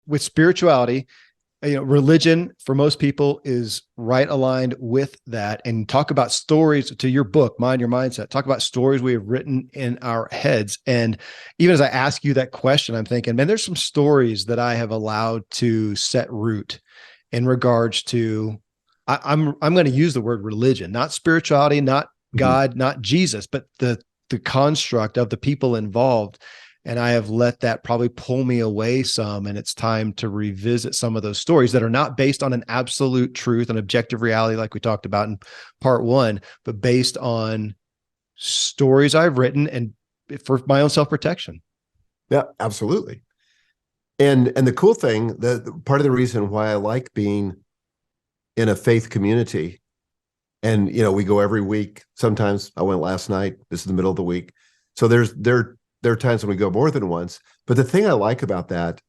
with spirituality, religion for most people is right aligned with that. And talk about stories to your book, Mind Your Mindset. Talk about stories we have written in our heads. And even as I ask you that question, I'm thinking, man, there's some stories that I have allowed to set root in regards to, I'm going to use the word religion, not spirituality, not God, not Jesus, but the construct of the people involved. And I have let that probably pull me away some. And it's time to revisit some of those stories that are not based on an absolute truth and objective reality, like we talked about in part one, but based on stories I've written and for my own self-protection. Yeah, absolutely. And the cool thing, the part of the reason why I like being in a faith community, and we go every week. Sometimes I went last night. This is the middle of the week. So there are times when we go more than once. But the thing I like about that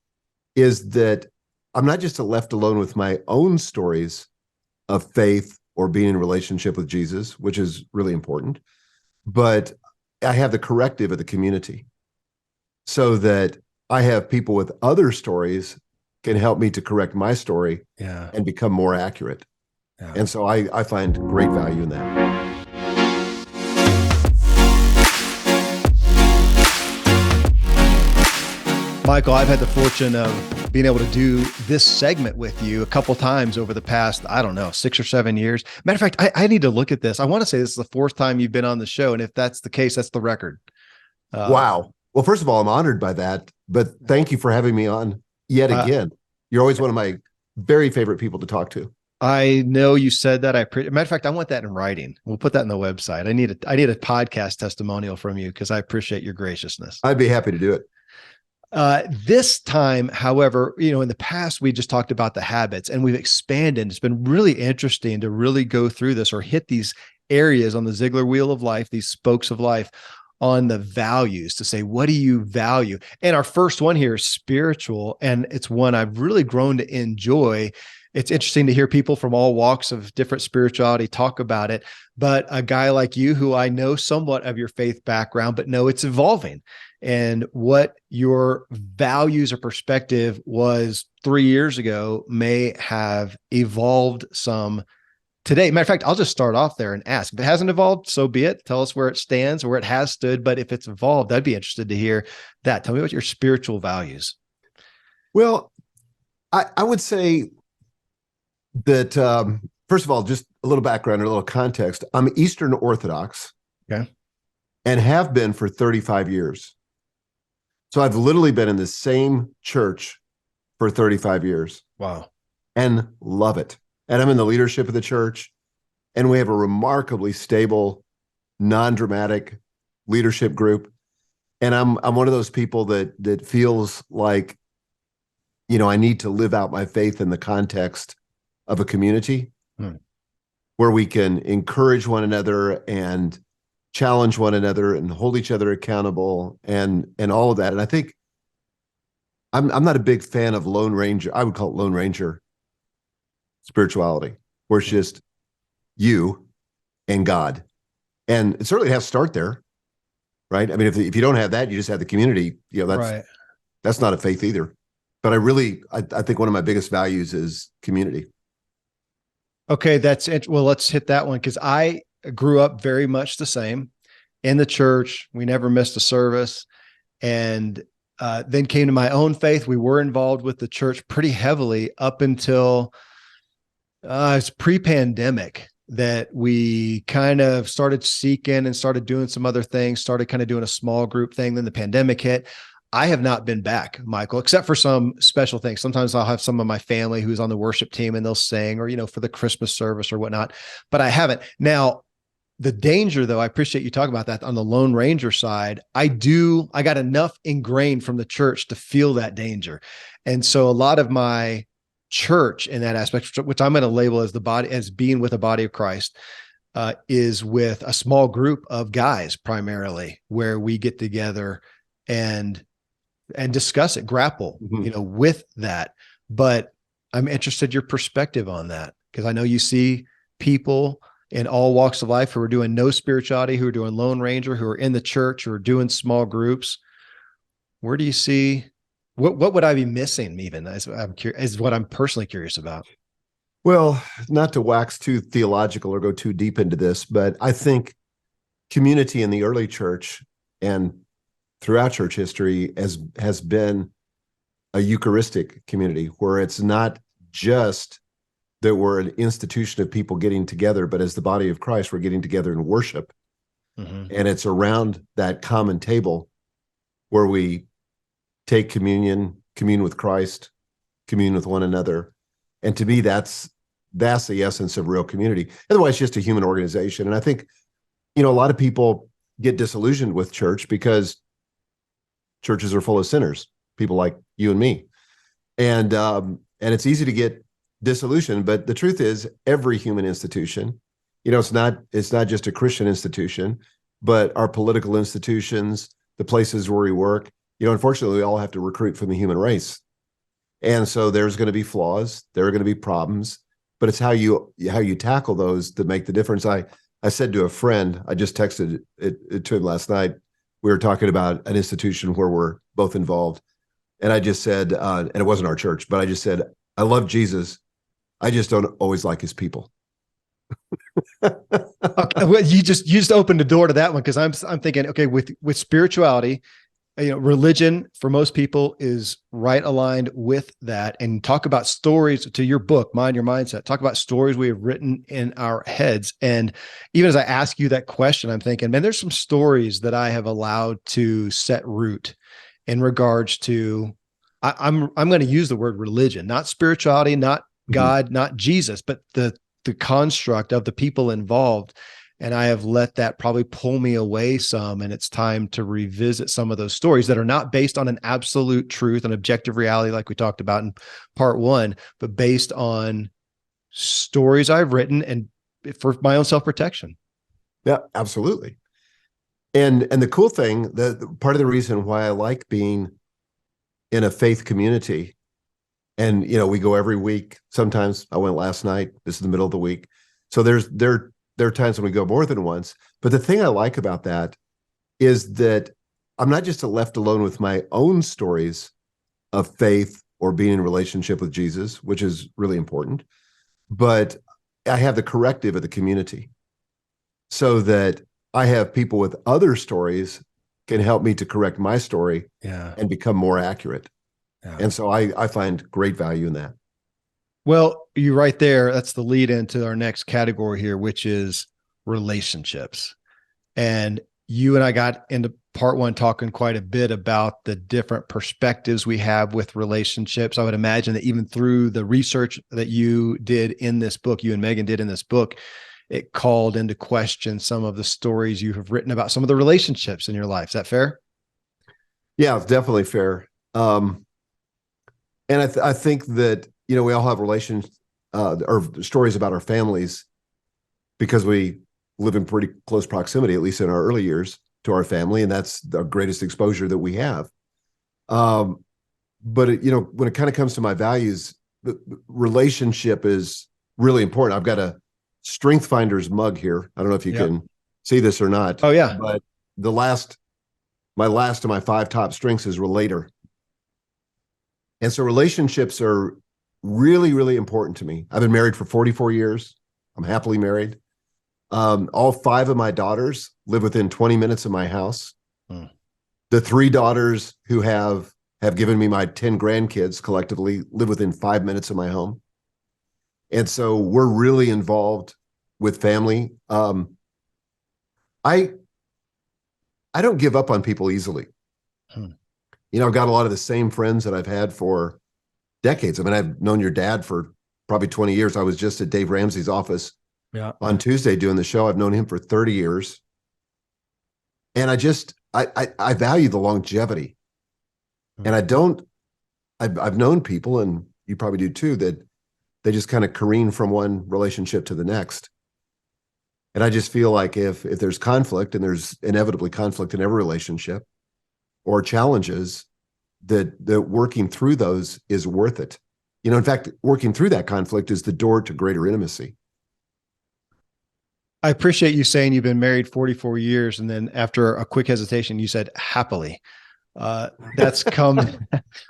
is that I'm not just left alone with my own stories of faith or being in relationship with Jesus, which is really important, but I have the corrective of the community so that I have people with other stories can help me to correct my story and become more accurate. Yeah. And so I find great value in that. Michael, I've had the fortune of being able to do this segment with you a couple times over the past, 6 or 7 years. Matter of fact, I need to look at this. I want to say this is the fourth time you've been on the show. And if that's the case, that's the record. Wow. Well, first of all, I'm honored by that, but thank you for having me on yet again. You're always one of my very favorite people to talk to. I know you said that. Matter of fact, I want that in writing. We'll put that in the website. I need a podcast testimonial from you because I appreciate your graciousness. I'd be happy to do it. This time, however, in the past, we just talked about the habits and we've expanded. It's been really interesting to really go through this or hit these areas on the Ziglar wheel of life, these spokes of life on the values to say, what do you value? And our first one here is spiritual. And it's one I've really grown to enjoy. It's interesting to hear people from all walks of different spirituality talk about it. But a guy like you, who I know somewhat of your faith background, but know it's evolving. And what your values or perspective was 3 years ago may have evolved some today. Matter of fact, I'll just start off there and ask. If it hasn't evolved, so be it. Tell us where it stands or where it has stood. But if it's evolved, I'd be interested to hear that. Tell me about your spiritual values. Well, I would say that, first of all, just a little background or a little context. I'm Eastern Orthodox. Okay. And have been for 35 years. So I've literally been in the same church for 35 years. Wow. And love it. And I'm in the leadership of the church. And we have a remarkably stable, non-dramatic leadership group. And I'm one of those people that feels like, I need to live out my faith in the context of a community where we can encourage one another and challenge one another and hold each other accountable and all of that. And I think I'm not a big fan of Lone Ranger. I would call it Lone Ranger spirituality, where it's just you and God. And it certainly has to start there, right? I mean, if you don't have that, you just have the community, that's not a faith either. But I think one of my biggest values is community. Okay, that's it. Well, let's hit that one because I grew up very much the same in the church. We never missed a service. And then came to my own faith. We were involved with the church pretty heavily up until it's pre-pandemic that we kind of started seeking and started doing some other things, started kind of doing a small group thing. Then the pandemic hit. I have not been back, Michael, except for some special things. Sometimes I'll have some of my family who's on the worship team and they'll sing or, for the Christmas service or whatnot, but I haven't. Now, the danger though, I appreciate you talking about that on the Lone Ranger side. I got enough ingrained from the church to feel that danger. And so a lot of my church in that aspect, which I'm going to label as as being with a body of Christ, is with a small group of guys primarily where we get together and discuss it, grapple, with that. But I'm interested in your perspective on that because I know you see people in all walks of life who are doing no spirituality, who are doing Lone Ranger, who are in the church, who are doing small groups. Where do you see What would I be missing even is what I'm personally curious about. Well, not to wax too theological or go too deep into this, but I think community in the early church and throughout church history has been a Eucharistic community where it's not just that we're an institution of people getting together, but as the body of Christ, we're getting together in worship. Mm-hmm. And it's around that common table where we take communion, commune with Christ, commune with one another. And to me, that's the essence of real community. Otherwise, it's just a human organization. And I think, a lot of people get disillusioned with church because churches are full of sinners, people like you and me. And it's easy to get disillusioned. But the truth is, every human institution, it's not just a Christian institution, but our political institutions, the places where we work, unfortunately, we all have to recruit from the human race. And so there's going to be flaws, there are going to be problems, but it's how you tackle those that make the difference. I said to a friend, I just texted it to him last night. We were talking about an institution where we're both involved. And I just said, and it wasn't our church, but I just said, I love Jesus. I just don't always like his people. Okay, well, you just opened the door to that one, because I'm thinking, okay, with spirituality, religion for most people is right aligned with that. And talk about stories, to your book, Mind Your Mindset. Talk about stories we have written in our heads. And even as I ask you that question, I'm thinking, man, there's some stories that I have allowed to set root in regards to, I'm going to use the word religion, not spirituality, not God, not Jesus, but the construct of the people involved. And I have let that probably pull me away some. And it's time to revisit some of those stories that are not based on an absolute truth and objective reality, like we talked about in part one, but based on stories I've written and for my own self-protection. Yeah, absolutely. And the cool thing, the part of the reason why I like being in a faith community, and we go every week. Sometimes I went last night. This is the middle of the week. So there are times when we go more than once. But the thing I like about that is that I'm not just left alone with my own stories of faith or being in relationship with Jesus, which is really important, but I have the corrective of the community so that I have people with other stories can help me to correct my story and become more accurate. Yeah. And so I find great value in that. Well, you right there. That's the lead into our next category here, which is relationships. And you and I got into part one talking quite a bit about the different perspectives we have with relationships. I would imagine that even through the research that you did in this book, you and Megan did in this book, it called into question some of the stories you have written about some of the relationships in your life. Is that fair? Yeah, it's definitely fair. And I think that, we all have relations or stories about our families because we live in pretty close proximity, at least in our early years, to our family. And that's the greatest exposure that we have. But, when it kind of comes to my values, the relationship is really important. I've got a Strength Finders mug here. I don't know if you can see this or not. Oh, yeah. But my last of my 5 top strengths is relator. And so relationships are really, really important to me. I've been married for 44 years. I'm happily married. All 5 of my daughters live within 20 minutes of my house. The 3 daughters who have given me my 10 grandkids collectively live within 5 minutes of my home. And so we're really involved with family. I don't give up on people easily. I've got a lot of the same friends that I've had for decades. I mean, I've known your dad for probably 20 years. I was just at Dave Ramsey's office on Tuesday doing the show. I've known him for 30 years. And I value the longevity. And I've known people, and you probably do too, that they just kind of careen from one relationship to the next. And I just feel like if there's conflict, and there's inevitably conflict in every relationship, or challenges, that working through those is worth it. In fact, working through that conflict is the door to greater intimacy. I appreciate you saying you've been married 44 years. And then after a quick hesitation, you said happily. That's come.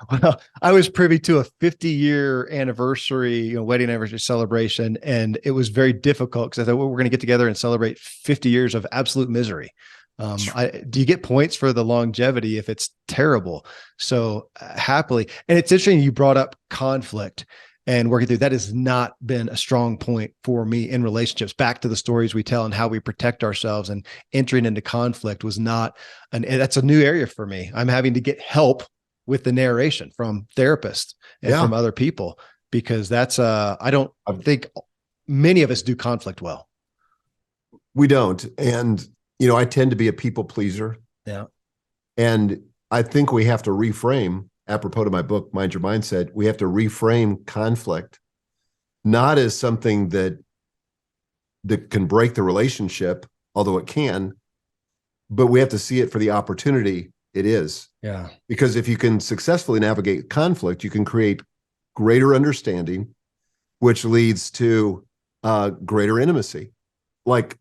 Well, I was privy to a 50-year anniversary, wedding anniversary celebration, and it was very difficult because I thought, well, we're going to get together and celebrate 50 years of absolute misery. Do you get points for the longevity if it's terrible? So happily, and it's interesting you brought up conflict and working through that has not been a strong point for me in relationships. Back to the stories we tell and how we protect ourselves, and entering into conflict was not that's a new area for me. I'm having to get help with the narration from therapists and from other people, because that's I don't think many of us do conflict well. We don't. And, I tend to be a people pleaser. Yeah. And I think we have to reframe, apropos to my book, Mind Your Mindset, we have to reframe conflict, not as something that can break the relationship, although it can, but we have to see it for the opportunity it is. Yeah. Because if you can successfully navigate conflict, you can create greater understanding, which leads to greater intimacy. Like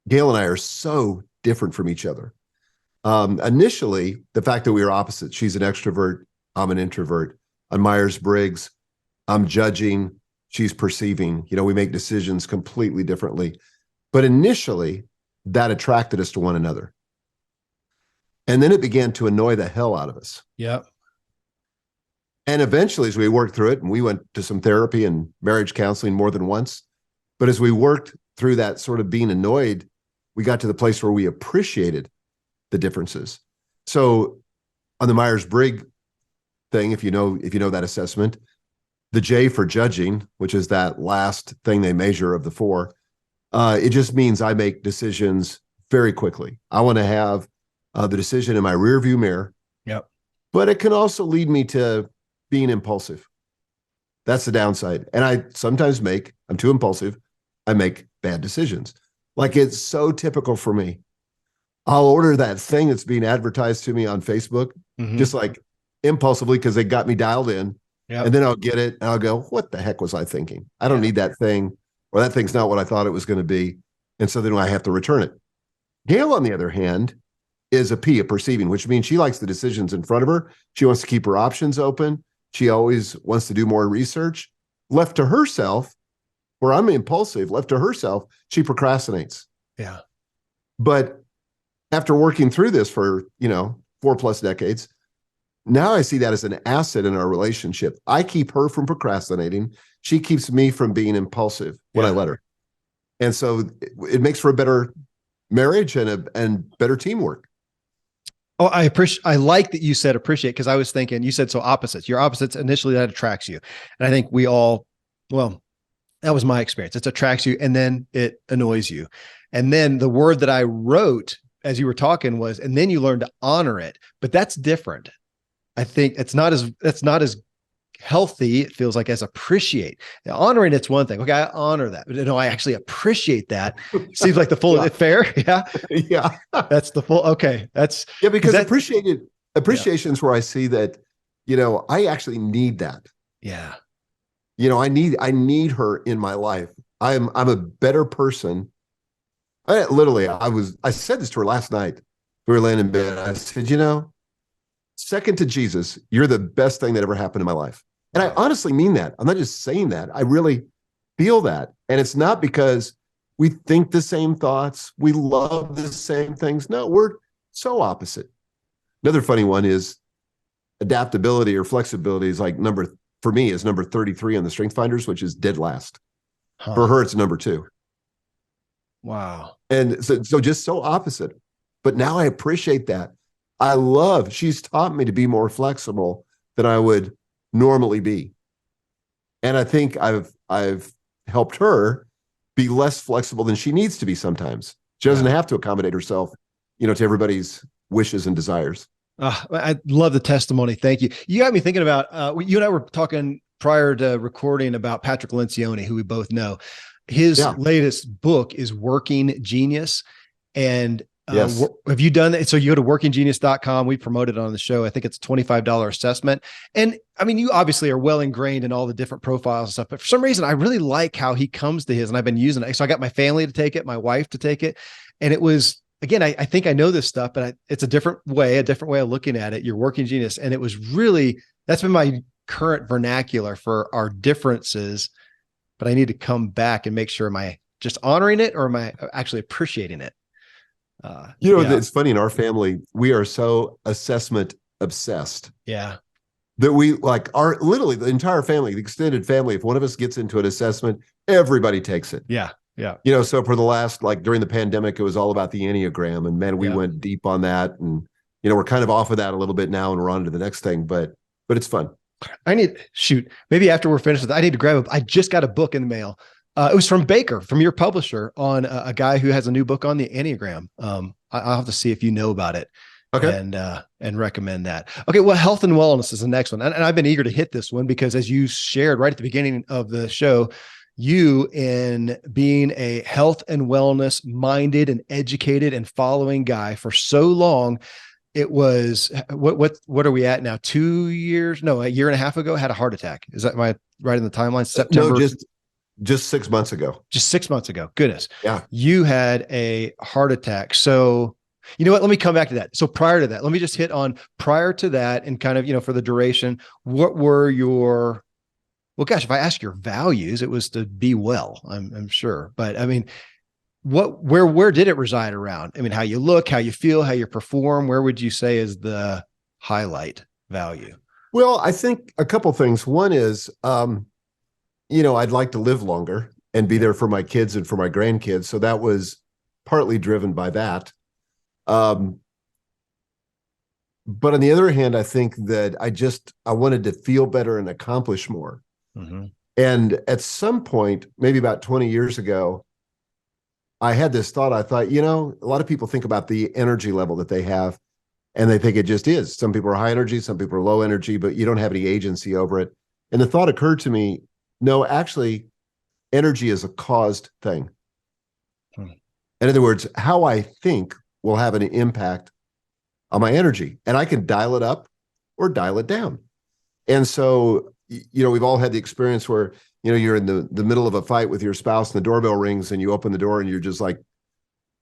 Gail and I are so different from each other. Initially, the fact that we were opposite, she's an extrovert, I'm an introvert. On Myers-Briggs, I'm judging, she's perceiving. We make decisions completely differently. But initially, that attracted us to one another. And then it began to annoy the hell out of us. Yeah. And eventually, as we worked through it, and we went to some therapy and marriage counseling more than once, but as we worked through that sort of being annoyed, we got to the place where we appreciated the differences. So on the Myers-Briggs thing, if you know that assessment, the J for judging, which is that last thing they measure of the four, it just means I make decisions very quickly. I want to have the decision in my rearview mirror. Yep. But it can also lead me to being impulsive. That's the downside. And I sometimes I'm too impulsive. I make bad decisions. Like, it's so typical for me. I'll order that thing that's being advertised to me on Facebook, just like impulsively, because they got me dialed in. Yep. And then I'll get it and I'll go, what the heck was I thinking? I don't need that thing, or that thing's not what I thought it was going to be. And so then I have to return it. Gail, on the other hand, is a perceiving, which means she likes the decisions in front of her. She wants to keep her options open. She always wants to do more research. Left to herself, where I'm impulsive, left to herself, she procrastinates. Yeah. But after working through this for, 4+ decades, now I see that as an asset in our relationship. I keep her from procrastinating. She keeps me from being impulsive when I let her. And so it makes for a better marriage and better teamwork. Oh, I like that you said appreciate, because I was thinking, you said, so opposites, your opposites initially, that attracts you. And I think we all, that was my experience. It attracts you and then it annoys you. And then the word that I wrote as you were talking was, and then you learn to honor it, but that's different. I think that's not as healthy. It feels like as appreciate. Now, honoring, it's one thing. Okay. I honor that, but no, I actually appreciate that. Seems like the full, fair. Yeah. Yeah. That's the full. Okay. That's because appreciation is where I see that, I actually need that. Yeah. I need her in my life. I'm a better person. I said this to her last night. We were laying in bed. I said, second to Jesus, you're the best thing that ever happened in my life. And I honestly mean that. I'm not just saying that. I really feel that. And it's not because we think the same thoughts. We love the same things. No, we're so opposite. Another funny one is adaptability or flexibility is like for me is number 33 on the Strength Finders, which is dead last. For her, it's number 2. Wow. And so just so opposite. But now I appreciate that. She's taught me to be more flexible than I would normally be. And I think I've helped her be less flexible than she needs to be sometimes. She doesn't have to accommodate herself, to everybody's wishes and desires. I love the testimony. Thank you. You got me thinking about, you and I were talking prior to recording about Patrick Lencioni, who we both know. His latest book is Working Genius. And yes. Have you done that? So you go to workinggenius.com. We promoted it on the show. I think it's a $25 assessment. And I mean, you obviously are well ingrained in all the different profiles and stuff, but for some reason, I really like how he comes to his, and I've been using it. So I got my family to take it, my wife to take it. And it was again, I think I know this stuff, but it's a different way of looking at it. You're working genius. And it was really, that's been my current vernacular for our differences, but I need to come back and make sure, am I just honoring it or am I actually appreciating it? Yeah. It's funny in our family, we are so assessment obsessed Yeah. that we like our literally the entire family, the extended family. If one of us gets into an assessment, everybody takes it. Yeah. Yeah. So for the last, like during the pandemic, it was all about the Enneagram, and man, we Yeah. went deep on that. And, we're kind of off of that a little bit now and we're on to the next thing, but it's fun. Maybe after we're finished with that, I need to grab I just got a book in the mail. It was from Baker, from your publisher, on a guy who has a new book on the Enneagram. I'll have to see if you know about it. Okay. And recommend that. Okay. Well, health and wellness is the next one. And I've been eager to hit this one because, as you shared right at the beginning of the show, you, in being a health and wellness minded and educated and following guy for so long, it was what are we at now? 2 years? No, a year and a half ago, had a heart attack. Is that right in the timeline? September? No, just 6 months ago. Just 6 months ago. Goodness. Yeah. You had a heart attack. So, you know what? Let me come back to that. So prior to that, let me just hit on prior to that and kind of, for the duration, what were your, well, gosh, if I ask your values, it was to be well, I'm sure. But I mean, where did it reside around? I mean, how you look, how you feel, how you perform, where would you say is the highlight value? Well, I think a couple things. One is, I'd like to live longer and be there for my kids and for my grandkids. So that was partly driven by that. But on the other hand, I think that I wanted to feel better and accomplish more. Mm-hmm. And at some point, maybe about 20 years ago, I had this thought. I thought, a lot of people think about the energy level that they have, and they think it just is. Some people are high energy, some people are low energy, but you don't have any agency over it. And the thought occurred to me, no, actually, energy is a caused thing. In other words, how I think will have an impact on my energy, and I can dial it up or dial it down. And so, we've all had the experience where, you're in the middle of a fight with your spouse and the doorbell rings and you open the door and you're just like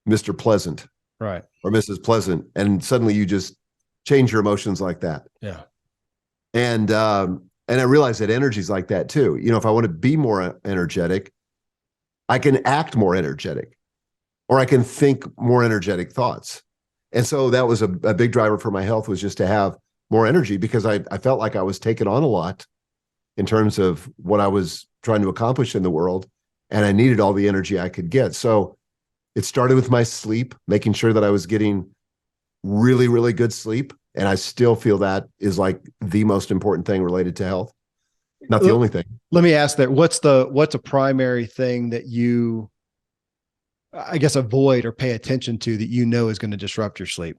Mr. Pleasant. Right. Or Mrs. Pleasant. And suddenly you just change your emotions like that. Yeah. And I realize that energy's like that too. If I want to be more energetic, I can act more energetic, or I can think more energetic thoughts. And so that was a big driver for my health, was just to have more energy, because I felt like I was taking on a lot in terms of what I was trying to accomplish in the world, and I needed all the energy I could get. So it started with my sleep, making sure that I was getting really, really good sleep. And I still feel that is like the most important thing related to health. Not the only thing. Let me ask that. What's a primary thing that you, I guess, avoid or pay attention to that is going to disrupt your sleep?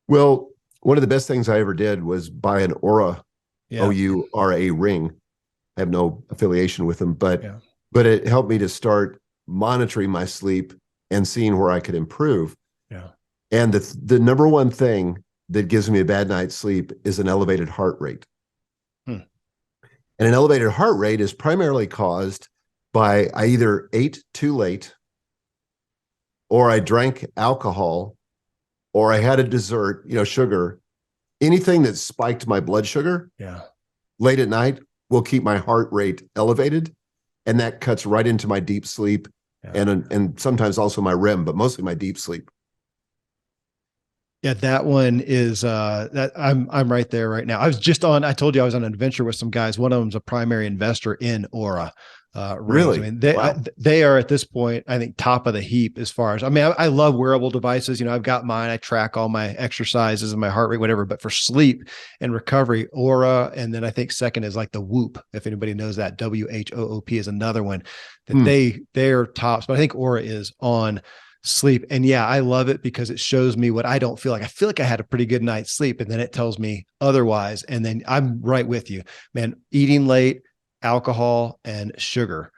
Well, one of the best things I ever did was buy an Oura, OURA ring. I have no affiliation with them, but it helped me to start monitoring my sleep and seeing where I could improve. Yeah. And the number one thing that gives me a bad night's sleep is an elevated heart rate. And an elevated heart rate is primarily caused by I either ate too late, or I drank alcohol, or I had a dessert, sugar. Anything that spiked my blood sugar late at night will keep my heart rate elevated. And that cuts right into my deep sleep and sometimes also my REM, but mostly my deep sleep. Yeah, that one is that I'm right there right now. I told you I was on an adventure with some guys. One of them's a primary investor in Aura. Really? I mean, Wow. they are at this point, I think, top of the heap as far as, I love wearable devices. I've got mine. I track all my exercises and my heart rate, whatever. But for sleep and recovery, Aura, and then I think second is like the Whoop. If anybody knows that, WHOOP is another one that they're tops. But I think Aura is on sleep. And yeah, I love it because it shows me what I don't feel like. I feel like I had a pretty good night's sleep, and then it tells me otherwise. And then I'm right with you, man. Eating late, alcohol, and sugar.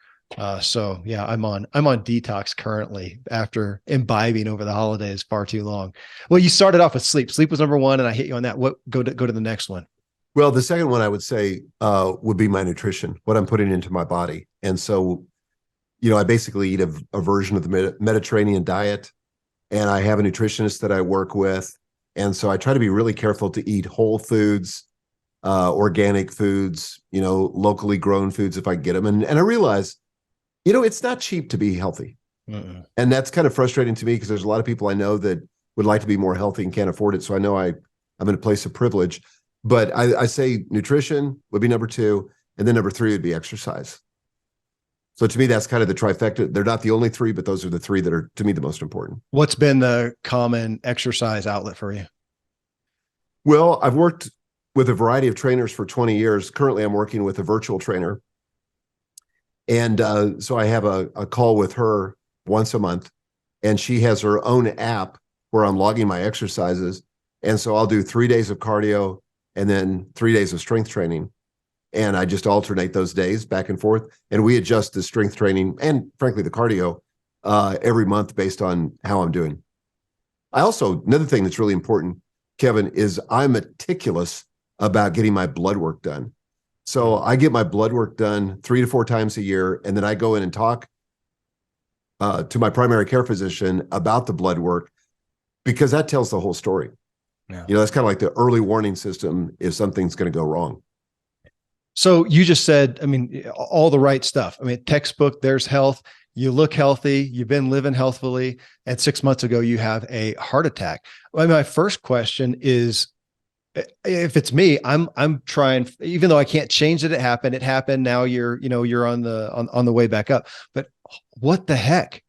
So yeah, I'm on detox currently after imbibing over the holidays far too long. Well, you started off with sleep. Sleep was number one, and I hit you on that. Go to the next one. Well, the second one I would say would be my nutrition, what I'm putting into my body. And so, I basically eat a version of the Mediterranean diet, and I have a nutritionist that I work with. And so I try to be really careful to eat whole foods, organic foods, locally grown foods if I get them. And I realize, it's not cheap to be healthy. Mm-mm. And that's kind of frustrating to me because there's a lot of people I know that would like to be more healthy and can't afford it. So I know I'm in a place of privilege, but I say nutrition would be number 2. And then number 3 would be exercise. So to me, that's kind of the trifecta. They're not the only 3, but those are the 3 that are, to me, the most important. What's been the common exercise outlet for you? Well, I've worked with a variety of trainers for 20 years. Currently, I'm working with a virtual trainer. And so I have a call with her once a month, and she has her own app where I'm logging my exercises. And so I'll do 3 days of cardio and then 3 days of strength training. And I just alternate those days back and forth. And we adjust the strength training and, frankly, the cardio every month based on how I'm doing. Another thing that's really important, Kevin, is I'm meticulous about getting my blood work done. So I get my blood work done 3 to 4 times a year, and then I go in and talk to my primary care physician about the blood work, because that tells the whole story. Yeah. That's kind of like the early warning system if something's going to go wrong. So you just said, all the right stuff. Textbook, there's health. You look healthy. You've been living healthfully. And 6 months ago, you have a heart attack. My first question is, if it's me, I'm trying, even though I can't change that it happened. It happened. Now you're on the way back up. But what the heck?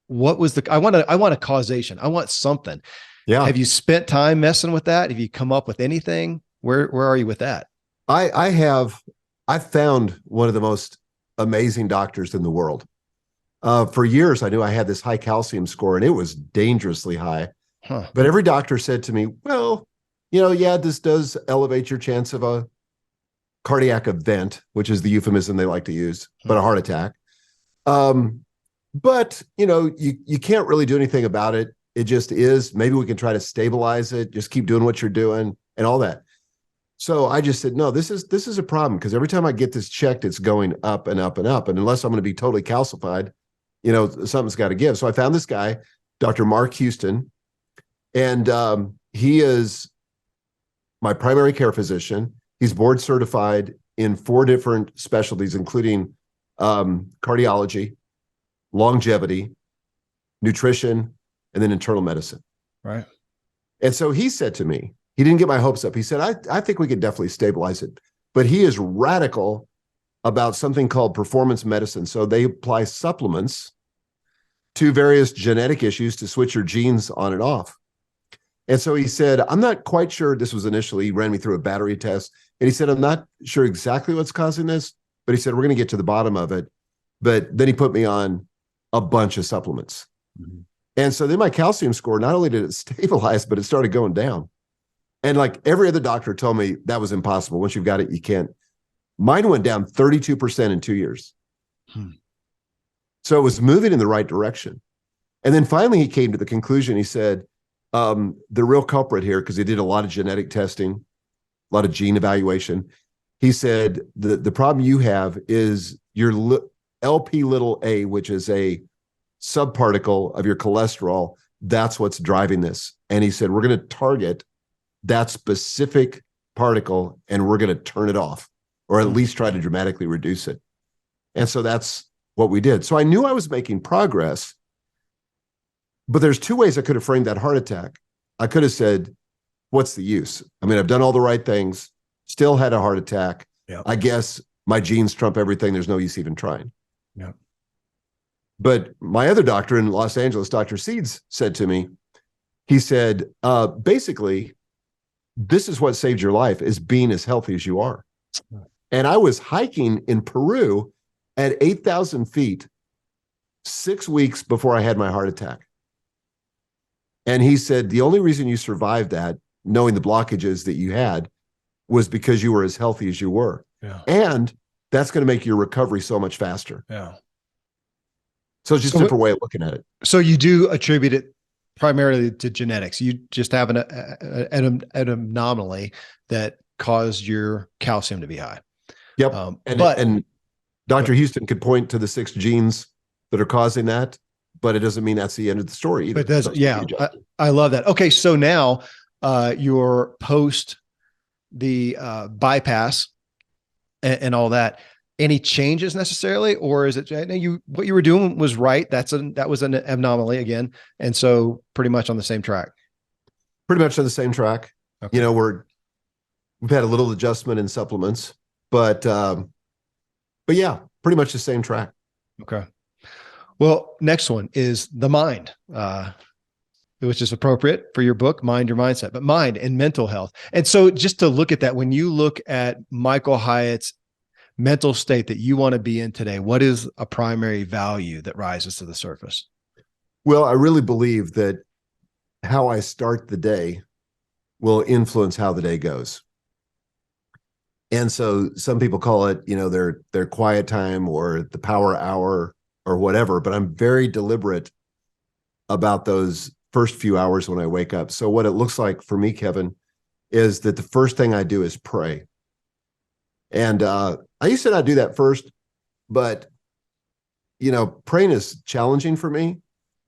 What was I want a causation. I want something. Yeah. Have you spent time messing with that? Have you come up with anything? Where are you with that? I found one of the most amazing doctors in the world. For years, I knew I had this high calcium score, and it was dangerously high. Huh. But every doctor said to me, well, yeah, this does elevate your chance of a cardiac event, which is the euphemism they like to use, but a heart attack. But you can't really do anything about it. It just is. Maybe we can try to stabilize it. Just keep doing what you're doing and all that. So I just said, no, this is a problem, because every time I get this checked, it's going up and up and up. And unless I'm going to be totally calcified, something's got to give. So I found this guy, Dr. Mark Houston, and he is my primary care physician. He's board certified in 4 different specialties, including cardiology, longevity, nutrition, and then internal medicine. Right. And so he said to me, he didn't get my hopes up. He said, I think we could definitely stabilize it. But he is radical about something called performance medicine. So they apply supplements to various genetic issues to switch your genes on and off. And so he said, I'm not quite sure. This was initially, he ran me through a battery test. And he said, I'm not sure exactly what's causing this, but he said, we're going to get to the bottom of it. But then he put me on a bunch of supplements. Mm-hmm. And so then my calcium score, not only did it stabilize, but it started going down. And like every other doctor told me that was impossible. Once you've got it, you can't. Mine went down 32% in 2 years. So it was moving in the right direction. And then finally he came to the conclusion. He said, the real culprit here, because he did a lot of genetic testing, a lot of gene evaluation. He said, the problem you have is your LP little a, which is a subparticle of your cholesterol. That's what's driving this. And he said, we're going to target that specific particle, and we're going to turn it off, or at least try to dramatically reduce it. And so that's what we did. So I knew I was making progress, but there's 2 ways I could have framed that heart attack. I could have said, what's the use? I've done all the right things, still had a heart attack. Yep. I guess my genes trump everything. There's no use even trying. Yep. But my other doctor in Los Angeles, Dr. Seeds, said to me, he said, basically, this is what saved your life, is being as healthy as you are. And I was hiking in Peru at 8,000 feet 6 weeks before I had my heart attack. And he said, the only reason you survived that, knowing the blockages that you had, was because you were as healthy as you were. Yeah. And that's going to make your recovery so much faster. Yeah. So it's just a different way of looking at it. So you do attribute it primarily to genetics. You just have an anomaly that caused your calcium to be high. Yep. And Dr. Houston could point to the 6 genes that are causing that, but it doesn't mean that's the end of the story either. But that's, yeah, I love that. Okay. So now you're post the bypass and all that. Any changes necessarily, or is it what you were doing was right? That was an anomaly again. And so pretty much on the same track. Pretty much on the same track. Okay. You know, we've had a little adjustment in supplements, but yeah, pretty much the same track. Okay. Well, next one is the mind, which is appropriate for your book, Mind Your Mindset, but mind and mental health. And so just to look at that, when you look at Michael Hyatt's mental state that you want to be in today, what is a primary value that rises to the surface? Well, I really believe that how I start the day will influence how the day goes. And so some people call it, you know, their quiet time or the power hour or whatever, but I'm very deliberate about those first few hours when I wake up. So what it looks like for me, Kevin, is that the first thing I do is pray. And I used to not do that first, but, you know, praying is challenging for me.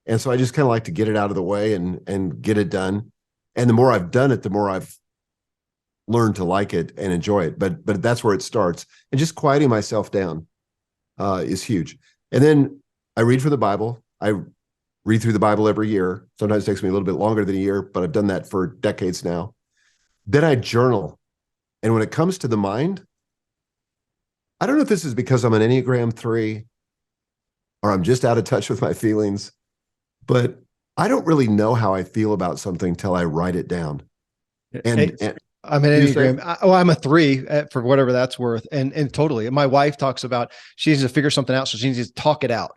And so I just kind of like to get it out of the way and get it done. And the more I've done it, the more I've learned to like it and enjoy it. But that's where it starts. And just quieting myself down is huge. And then I read from the Bible. I read through the Bible every year. Sometimes it takes me a little bit longer than a year, but I've done that for decades now. Then I journal. And when it comes to the mind, I don't know if this is because I'm an Enneagram 3 or I'm just out of touch with my feelings, but I don't really know how I feel about something till I write it down. And I'm an Enneagram. I'm a 3 for whatever that's worth. And totally. My wife talks about, she needs to figure something out. So she needs to talk it out.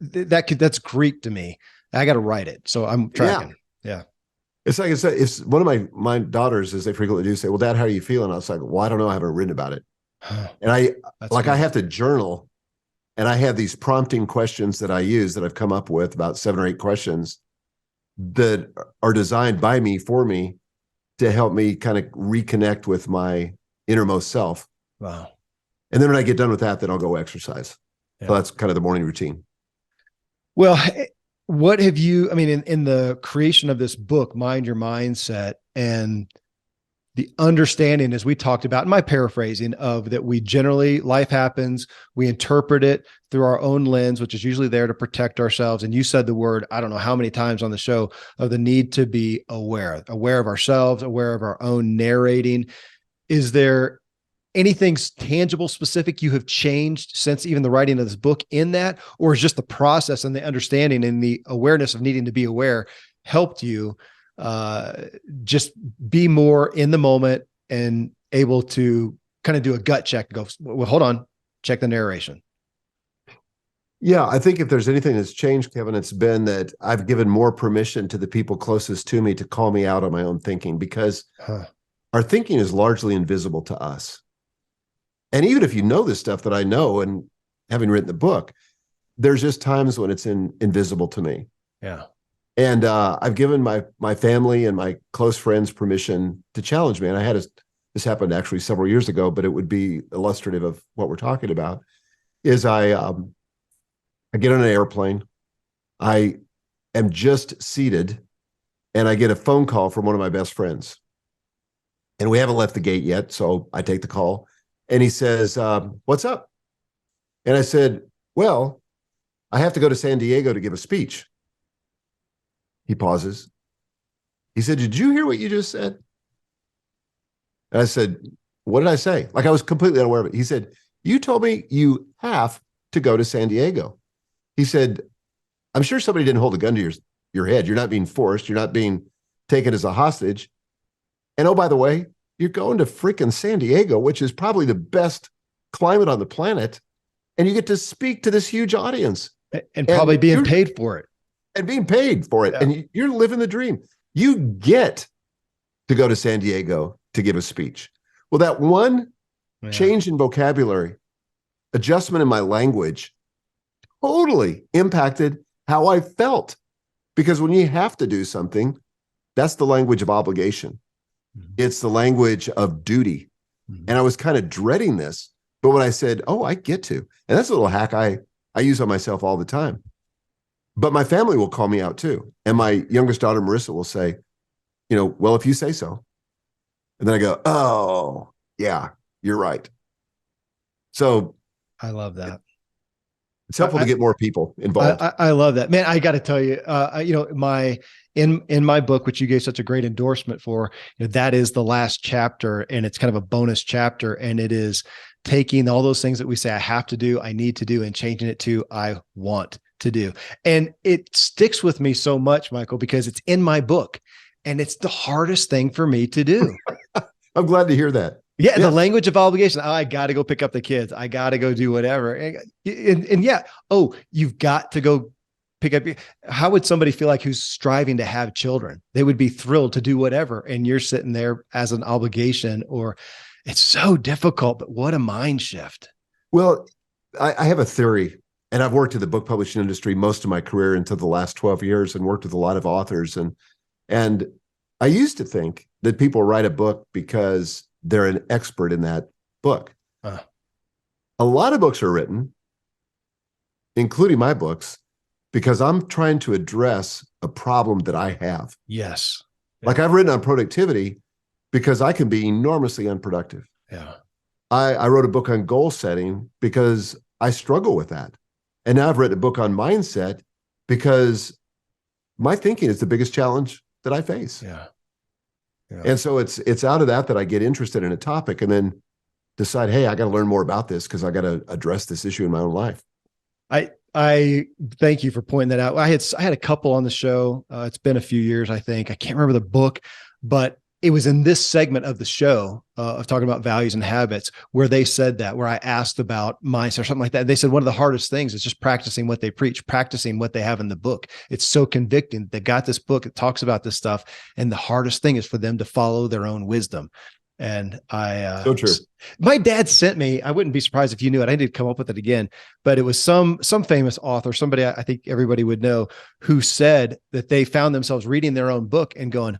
That's Greek to me. I got to write it. So I'm tracking. Yeah. It's like I said, it's one of my daughters, as they frequently do, say, well, Dad, how are you feeling? I was like, well, I don't know. I haven't written about it. And I have to journal, and I have these prompting questions that I use that I've come up with, about 7 or 8 questions that are designed by me for me to help me kind of reconnect with my innermost self. Wow. And then when I get done with that, then I'll go exercise. Yeah. So that's kind of the morning routine. Well, what have you, I mean, in the creation of this book, Mind Your Mindset, and the understanding, as we talked about in my paraphrasing, of that we generally, life happens, we interpret it through our own lens, which is usually there to protect ourselves. And you said the word, I don't know how many times on the show, of the need to be aware of ourselves, aware of our own narrating. Is there anything tangible, specific you have changed since even the writing of this book in that, or is just the process and the understanding and the awareness of needing to be aware helped you just be more in the moment and able to kind of do a gut check and go, well, hold on, check the narration? Yeah, I think if there's anything that's changed, Kevin, it's been that I've given more permission to the people closest to me to call me out on my own thinking, because our thinking is largely invisible to us. And even if you know this stuff that I know, and having written the book, there's just times when it's invisible to me. Yeah. And I've given my family and my close friends permission to challenge me. And I had this happened actually several years ago, but it would be illustrative of what we're talking about. Is I get on an airplane, I am just seated, and I get a phone call from one of my best friends. And we haven't left the gate yet, so I take the call. And he says, what's up? And I said, well, I have to go to San Diego to give a speech. He pauses. He said, did you hear what you just said? And I said, what did I say? Like, I was completely unaware of it. He said, you told me you have to go to San Diego. He said, I'm sure somebody didn't hold a gun to your head. You're not being forced. You're not being taken as a hostage. And oh, by the way, you're going to freaking San Diego, which is probably the best climate on the planet. And you get to speak to this huge audience. And probably being paid for it. And being paid for it. Yeah. And you're living the dream. You get to go to San Diego to give a speech. Well, that one change in vocabulary, adjustment in my language, totally impacted how I felt. Because when you have to do something, that's the language of obligation. Mm-hmm. It's the language of duty. Mm-hmm. And I was kind of dreading this. But when I said, oh, I get to, and that's a little hack I use on myself all the time. But my family will call me out too. And my youngest daughter, Marissa, will say, well, if you say so. And then I go, oh, yeah, you're right. So I love that. it's helpful to get more people involved. I love that, man. I got to tell you, in my book, which you gave such a great endorsement for, that is the last chapter, and it's kind of a bonus chapter, and it is taking all those things that we say I have to do, I need to do, and changing it to I want to do. And it sticks with me so much, Michael, because it's in my book, and it's the hardest thing for me to do. I'm glad to hear that. Yeah, the language of obligation. Oh, I got to go pick up the kids. I got to go do whatever. And yeah, you've got to go pick up. How would somebody feel like who's striving to have children? They would be thrilled to do whatever. And you're sitting there as an obligation, or it's so difficult, but what a mind shift. Well, I have a theory, and I've worked in the book publishing industry most of my career until the last 12 years and worked with a lot of authors. And I used to think that people write a book because they're an expert in that book. A lot of books are written, including my books, because I'm trying to address a problem that I have. Yes. Yeah. Like I've written on productivity because I can be enormously unproductive. Yeah. I wrote a book on goal setting because I struggle with that. And now I've written a book on mindset because my thinking is the biggest challenge that I face. Yeah. Yeah. And so it's out of that I get interested in a topic and then decide, hey, I got to learn more about this because I got to address this issue in my own life. I thank you for pointing that out. I had a couple on the show. It's been a few years, I think. I can't remember the book, but it was in this segment of the show of talking about values and habits where they said that, where I asked about mindset or something like that. They said one of the hardest things is just practicing what they preach, practicing what they have in the book. It's so convicting. They've got this book. It talks about this stuff. And the hardest thing is for them to follow their own wisdom. And so true. My dad sent me, I wouldn't be surprised if you knew it. I need to come up with it again, but it was some famous author, somebody I think everybody would know, who said that they found themselves reading their own book and going,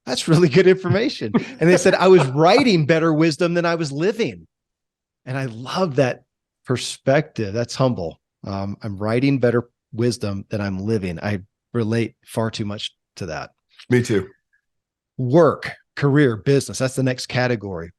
that's really good information. And they said, I was writing better wisdom than I was living. And I love that perspective. That's humble. I'm writing better wisdom than I'm living. I relate far too much to that. Me too. Work, career, business. That's the next category.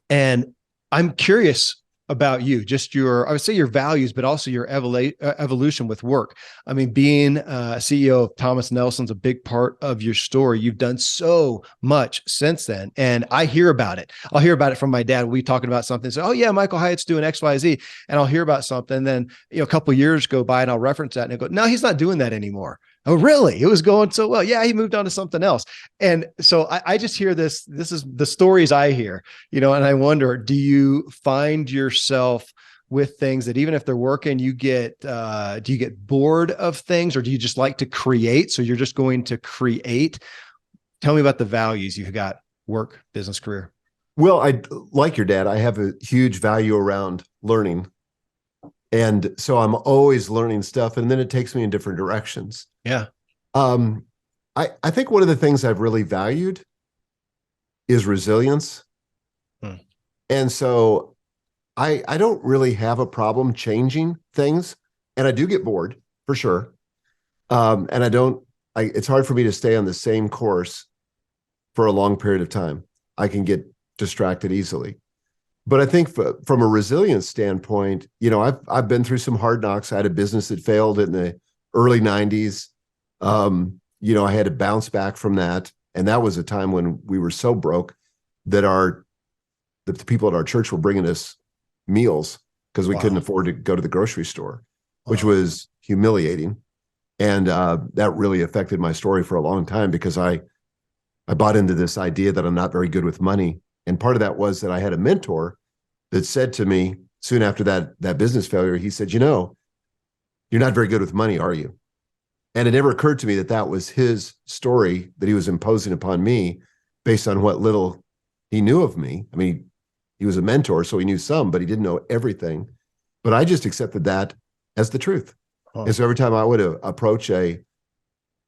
And I'm curious about you, just I would say your values, but also your evolution with work. I mean, being CEO of Thomas Nelson's a big part of your story. You've done so much since then. And I hear about it. I'll hear about it from my dad. We'll be talking about something. So, oh yeah, Michael Hyatt's doing X, Y, Z. And I'll hear about something. Then, a couple of years go by and I'll reference that and I go, no, he's not doing that anymore. Oh, really? It was going so well. Yeah, he moved on to something else. And so I just hear this. This is the stories I hear, and I wonder, do you find yourself with things that even if they're working, do you get bored of things, or do you just like to create? So you're just going to create. Tell me about the values you've got: work, business, career. Well, I like your dad. I have a huge value around learning. And so I'm always learning stuff, and then it takes me in different directions. Yeah. I think one of the things I've really valued is resilience. And so I don't really have a problem changing things, and I do get bored for sure. And it's hard for me to stay on the same course for a long period of time. I can get distracted easily. But I think from a resilience standpoint, I've been through some hard knocks. I had a business that failed in the early 90s. I had to bounce back from that. And that was a time when we were so broke that the people at our church were bringing us meals because we couldn't afford to go to the grocery store, which was humiliating. And that really affected my story for a long time because I bought into this idea that I'm not very good with money. And part of that was that I had a mentor that said to me soon after that business failure, he said, you're not very good with money, are you? And it never occurred to me that was his story that he was imposing upon me based on what little he knew of me. I mean, he was a mentor, so he knew some, but he didn't know everything. But I just accepted that as the truth. And so every time I would approach a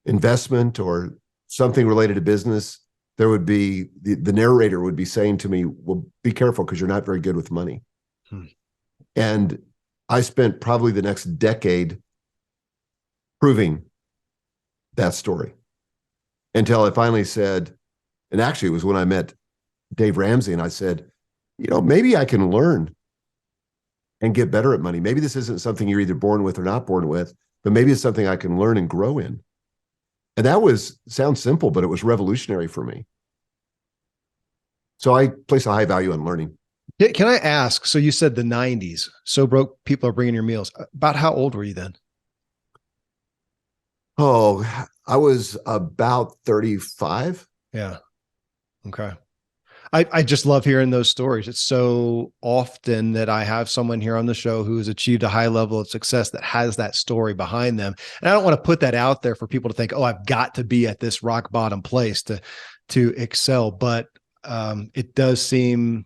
investment or something related to business, there would be the narrator would be saying to me, well, be careful because you're not very good with money. And I spent probably the next decade proving that story until I finally said, and actually it was when I met Dave Ramsey and I said, maybe I can learn and get better at money. Maybe this isn't something you're either born with or not born with, but maybe it's something I can learn and grow in. And that sounds simple, but it was revolutionary for me. So I place a high value on learning. Can I ask? So you said the 90s. So broke people are bringing your meals. About how old were you then? Oh, I was about 35. Yeah. Okay. I just love hearing those stories. It's so often that I have someone here on the show who has achieved a high level of success that has that story behind them. And I don't want to put that out there for people to think, oh, I've got to be at this rock bottom place to excel. But it does seem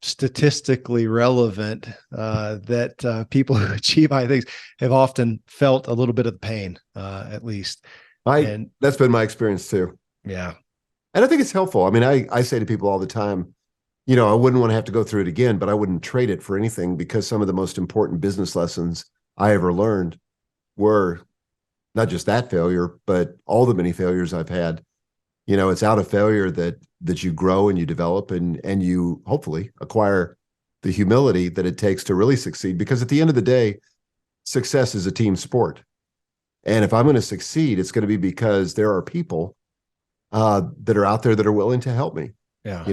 statistically relevant that people who achieve high things have often felt a little bit of the pain, at least. And that's been my experience too. yeah. And I think it's helpful. I mean, I say to people all the time, I wouldn't want to have to go through it again, but I wouldn't trade it for anything, because some of the most important business lessons I ever learned were not just that failure, but all the many failures I've had. It's out of failure that you grow and you develop and you hopefully acquire the humility that it takes to really succeed. Because at the end of the day, success is a team sport. And if I'm going to succeed, it's going to be because there are people that are out there that are willing to help me. Yeah.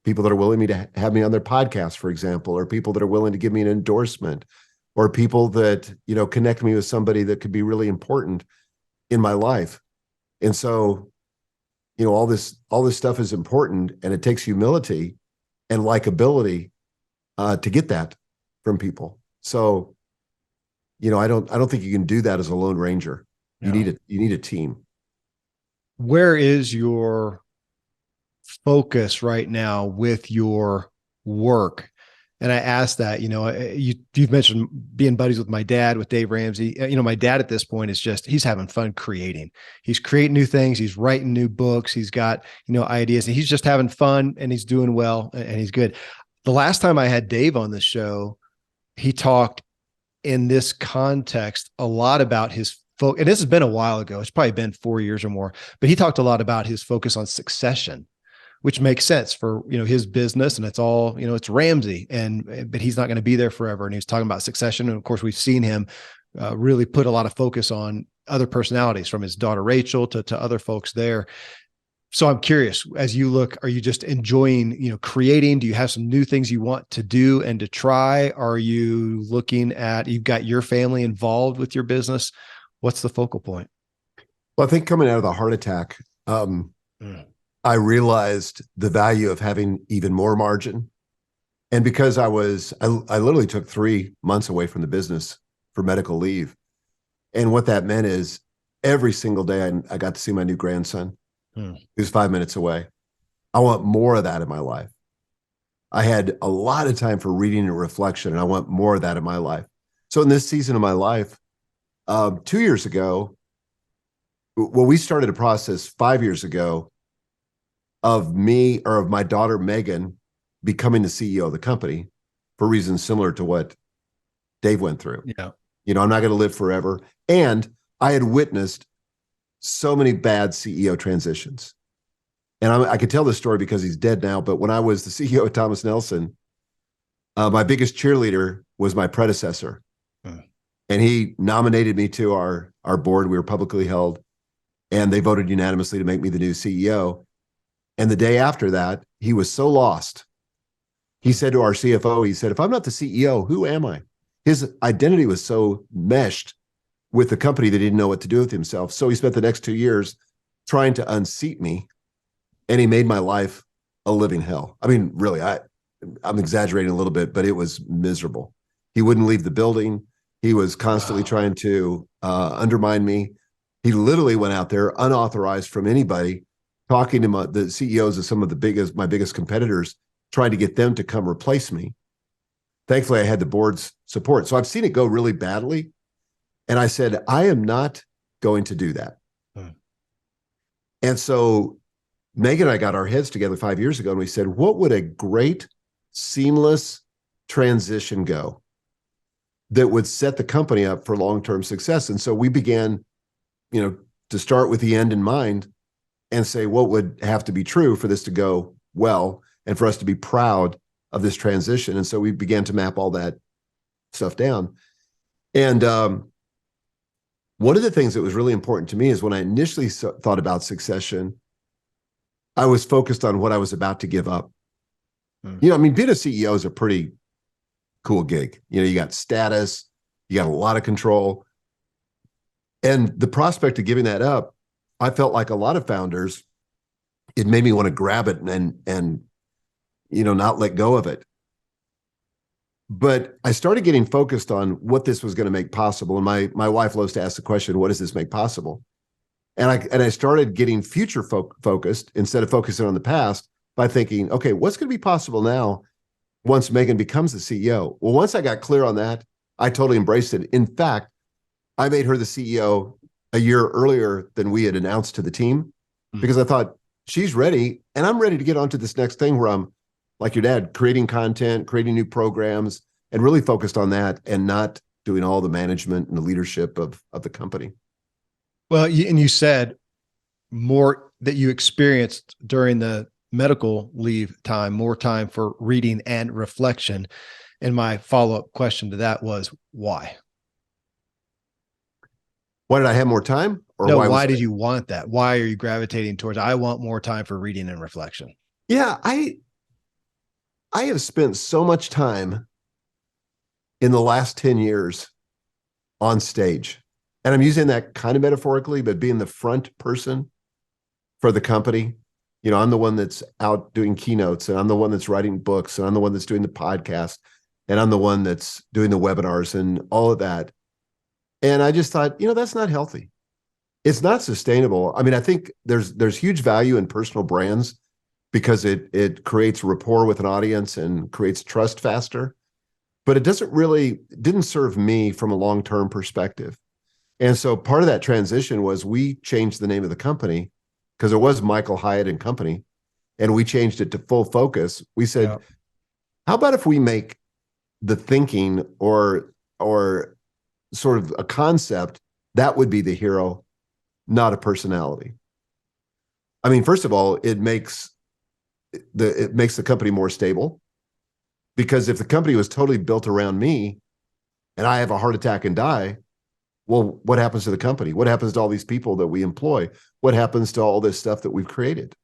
People that are willing to have me on their podcast, for example, or people that are willing to give me an endorsement, or people that, connect me with somebody that could be really important in my life. And so, all this stuff is important, and it takes humility and likability to get that from people. So, I don't think you can do that as a lone ranger. Yeah. You need a team. Where is your focus right now with your work? And I asked that, you've mentioned being buddies with my dad, with Dave Ramsey. My dad at this point he's having fun creating. He's creating new things. He's writing new books. He's got, ideas, and he's just having fun, and he's doing well, and he's good. The last time I had Dave on the show, he talked in this context a lot about his focus. And this has been a while ago. It's probably been 4 years or more, but he talked a lot about his focus on succession, which makes sense for, his business, and it's all, it's Ramsey, but he's not going to be there forever. And he was talking about succession. And of course, we've seen him really put a lot of focus on other personalities, from his daughter, Rachel, to other folks there. So I'm curious, as you look, are you just enjoying, creating? Do you have some new things you want to do and to try? Are you looking at, you've got your family involved with your business? What's the focal point? Well, I think coming out of the heart attack, I realized the value of having even more margin. And because I literally took 3 months away from the business for medical leave. And what that meant is every single day I got to see my new grandson. He was 5 minutes away. I want more of that in my life. I had a lot of time for reading and reflection, and I want more of that in my life. So in this season of my life, 2 years ago, we started a process 5 years ago of my daughter, Megan, becoming the CEO of the company for reasons similar to what Dave went through. Yeah. I'm not going to live forever. And I had witnessed so many bad CEO transitions. And I could tell this story because he's dead now. But when I was the CEO of Thomas Nelson, my biggest cheerleader was my predecessor. And he nominated me to our board. We were publicly held, and they voted unanimously to make me the new CEO. And the day after that, he was so lost. He said to our CFO, he said, if I'm not the CEO, who am I? His identity was so meshed with the company that he didn't know what to do with himself. So he spent the next 2 years trying to unseat me, and he made my life a living hell. I mean, really, I'm exaggerating a little bit, but it was miserable. He wouldn't leave the building. He was constantly trying to undermine me. He literally went out there unauthorized from anybody, talking to the CEOs of some of my biggest competitors, trying to get them to come replace me. Thankfully, I had the board's support. So I've seen it go really badly. And I said, I am not going to do that. And so Megan and I got our heads together 5 years ago, and we said, what would a great, seamless transition go that would set the company up for long-term success. And so we began, to start with the end in mind and say what would have to be true for this to go well and for us to be proud of this transition. And so we began to map all that stuff down. And one of the things that was really important to me is when I initially thought about succession, I was focused on what I was about to give up. Being a CEO is a pretty cool gig. You got status, you got a lot of control. And the prospect of giving that up, I felt like a lot of founders, it made me want to grab it and not let go of it. But I started getting focused on what this was going to make possible. And my wife loves to ask the question, what does this make possible? And I started getting future focused instead of focusing on the past by thinking, okay, what's going to be possible now once Megan becomes the CEO? Well, once I got clear on that, I totally embraced it. In fact, I made her the CEO a year earlier than we had announced to the team because I thought she's ready and I'm ready to get on to this next thing where I'm like your dad, creating content, creating new programs, and really focused on that and not doing all the management and the leadership of the company. Well, and you said more that you experienced during the medical leave time, more time for reading and reflection. And my follow-up question to that was why? Why did I have more time? Or no, why did you want that? Why are you gravitating towards, I want more time for reading and reflection? Yeah, I have spent so much time in the last 10 years on stage. And I'm using that kind of metaphorically, but being the front person for the company. I'm the one that's out doing keynotes, and I'm the one that's writing books, and I'm the one that's doing the podcast, and I'm the one that's doing the webinars and all of that. And I just thought, that's not healthy. It's not sustainable. I mean, I think there's huge value in personal brands because it creates rapport with an audience and creates trust faster, but it didn't serve me from a long-term perspective. And so part of that transition was we changed the name of the company because it was Michael Hyatt and Company, and we changed it to Full Focus. We said, how about if we make the thinking or sort of a concept that would be the hero, not a personality? I mean, first of all, it makes the company more stable, because if the company was totally built around me and I have a heart attack and die, well, what happens to the company? What happens to all these people that we employ? What happens to all this stuff that we've created?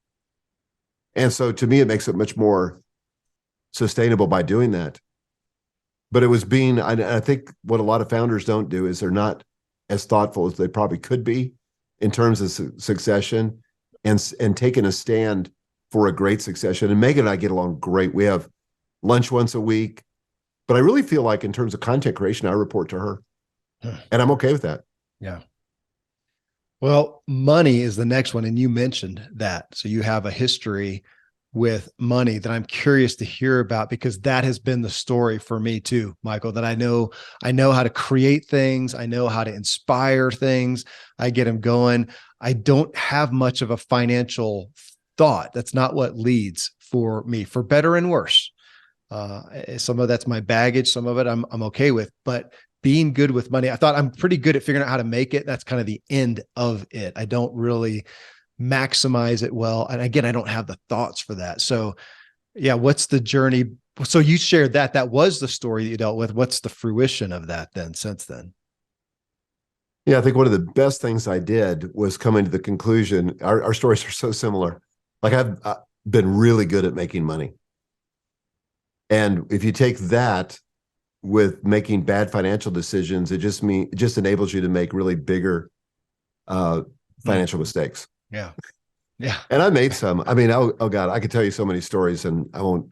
And so to me, it makes it much more sustainable by doing that. But it was I think what a lot of founders don't do is they're not as thoughtful as they probably could be in terms of succession and taking a stand for a great succession. And Megan and I get along great. We have lunch once a week, but I really feel like in terms of content creation, I report to her, and I'm okay with that. Yeah. Well, money is the next one. And you mentioned that. So you have a history with money that I'm curious to hear about, because that has been the story for me too, Michael, that I know how to create things. I know how to inspire things. I get them going. I don't have much of a financial thought. That's not what leads for me, for better and worse. Some of that's my baggage. Some of it I'm okay with, but being good with money, I thought I'm pretty good at figuring out how to make it. That's kind of the end of it. I don't really maximize it well. And again, I don't have the thoughts for that. So yeah, what's the journey? So you shared that was the story that you dealt with. What's the fruition of that then since then? Yeah, I think one of the best things I did was coming to the conclusion, our stories are so similar. Like I've been really good at making money. And if you take that with making bad financial decisions, it just enables you to make really bigger financial mistakes. Yeah. Yeah. And I made some. I mean, oh God, I could tell you so many stories and I won't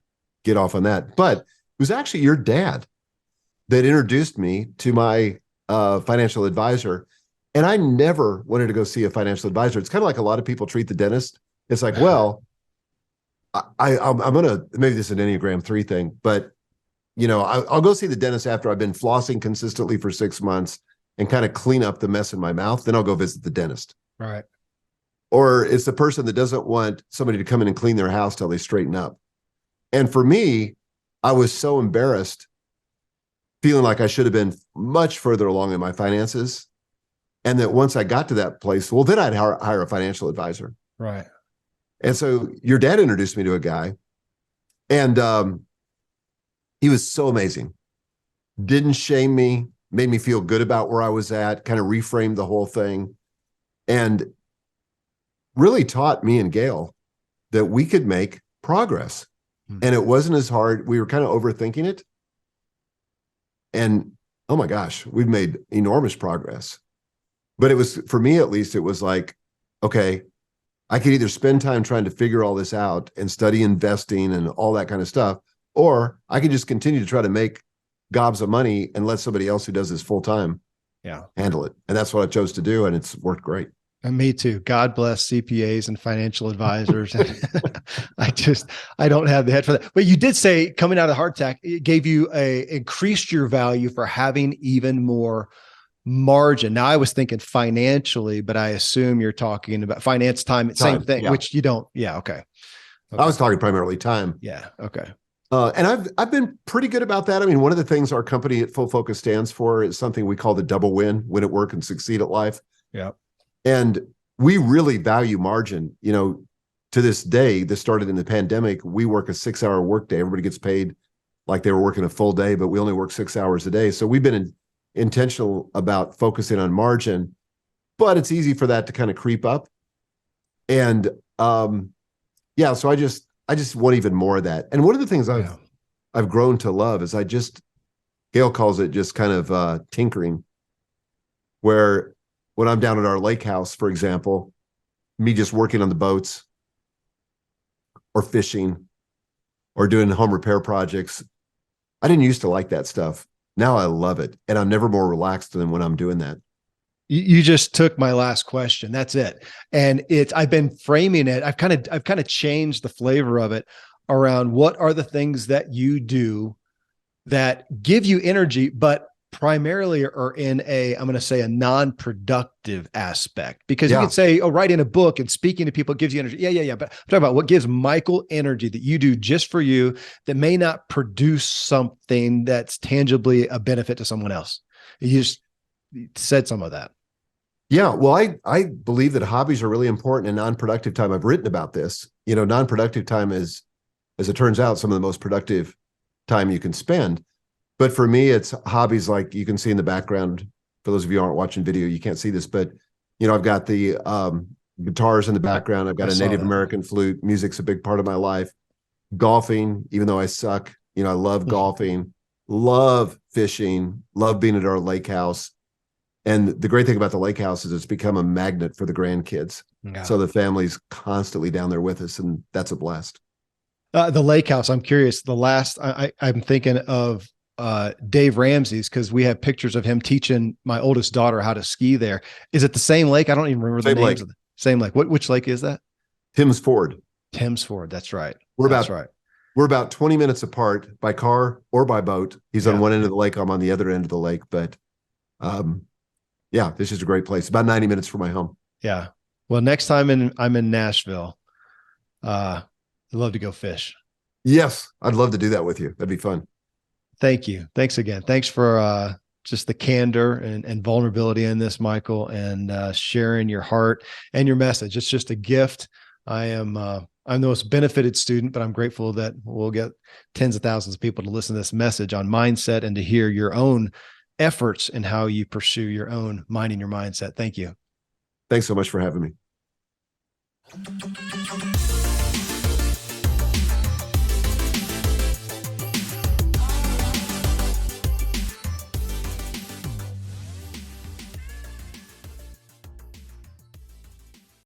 get off on that. But it was actually your dad that introduced me to my financial advisor. And I never wanted to go see a financial advisor. It's kind of like a lot of people treat the dentist. It's like, well, I'm going to, maybe this is an Enneagram 3 thing, but I'll go see the dentist after I've been flossing consistently for 6 months and kind of clean up the mess in my mouth. Then I'll go visit the dentist. All right. Or it's the person that doesn't want somebody to come in and clean their house till they straighten up. And for me, I was so embarrassed feeling like I should have been much further along in my finances. And that once I got to that place, well, then I'd hire a financial advisor. Right. And so your dad introduced me to a guy, and he was so amazing. Didn't shame me, made me feel good about where I was at, kind of reframed the whole thing, and really taught me and Gail that we could make progress. And it wasn't as hard. We were kind of overthinking it. And oh my gosh, we've made enormous progress. But it was, for me at least, it was like, okay, I could either spend time trying to figure all this out and study investing and all that kind of stuff, or I could just continue to try to make gobs of money and let somebody else who does this full time handle it. And that's what I chose to do. And it's worked great. And me too. God bless CPAs and financial advisors. I don't have the head for that. But you did say coming out of the heart attack, it gave you increased your value for having even more margin. Now I was thinking financially, but I assume you're talking about finance, time, same thing, which you don't. Yeah. Okay. I was talking primarily time. Yeah. Okay. And I've been pretty good about that. I mean, one of the things our company at Full Focus stands for is something we call the double win at work and succeed at life. Yeah. And we really value margin. You know, to this day, this started in the pandemic. We work a 6-hour workday. Everybody gets paid like they were working a full day, but we only work 6 hours a day. So we've been intentional about focusing on margin, but it's easy for that to kind of creep up. And so I just want even more of that. And one of the things I've grown to love is Gail calls it just kind of tinkering, where when I'm down at our lake house, for example, me just working on the boats or fishing or doing home repair projects. I didn't used to like that stuff. Now I love it. And I'm never more relaxed than when I'm doing that. You just took my last question. That's it. And I've been framing it. I've kind of changed the flavor of it around what are the things that you do that give you energy, but primarily are in I'm going to say a non-productive aspect, because you could say, writing a book and speaking to people gives you energy. Yeah. But I'm talking about what gives Michael energy that you do just for you that may not produce something that's tangibly a benefit to someone else. You just said some of that. Yeah. Well, I believe that hobbies are really important in non-productive time. I've written about this. You know, non-productive time is, as it turns out, some of the most productive time you can spend. But for me, it's hobbies like you can see in the background. For those of you who aren't watching video, you can't see this, but you know, I've got the guitars in the background. I've got a Native American flute. Music's a big part of my life. Golfing, even though I suck, you know, I love golfing, love fishing, love being at our lake house. And the great thing about the lake house is it's become a magnet for the grandkids. Yeah. So the family's constantly down there with us, and that's a blast. The lake house, I'm curious. The last I'm thinking of Dave Ramsey's, because we have pictures of him teaching my oldest daughter how to ski there. Is it the same lake? I don't even remember the names of the same lake. Which lake is that? Tim's Ford. Tim's Ford. That's right. We're about 20 minutes apart by car or by boat. He's on one end of the lake. I'm on the other end of the lake. But this is a great place. About 90 minutes from my home. Yeah. Well, next time I'm in Nashville, I'd love to go fish. Yes. I'd love to do that with you. That'd be fun. Thank you. Thanks again. Thanks for just the candor and vulnerability in this, Michael, and sharing your heart and your message. It's just a gift. I'm the most benefited student, but I'm grateful that we'll get tens of thousands of people to listen to this message on mindset and to hear your own efforts and how you pursue your own minding your mindset. Thank you. Thanks so much for having me.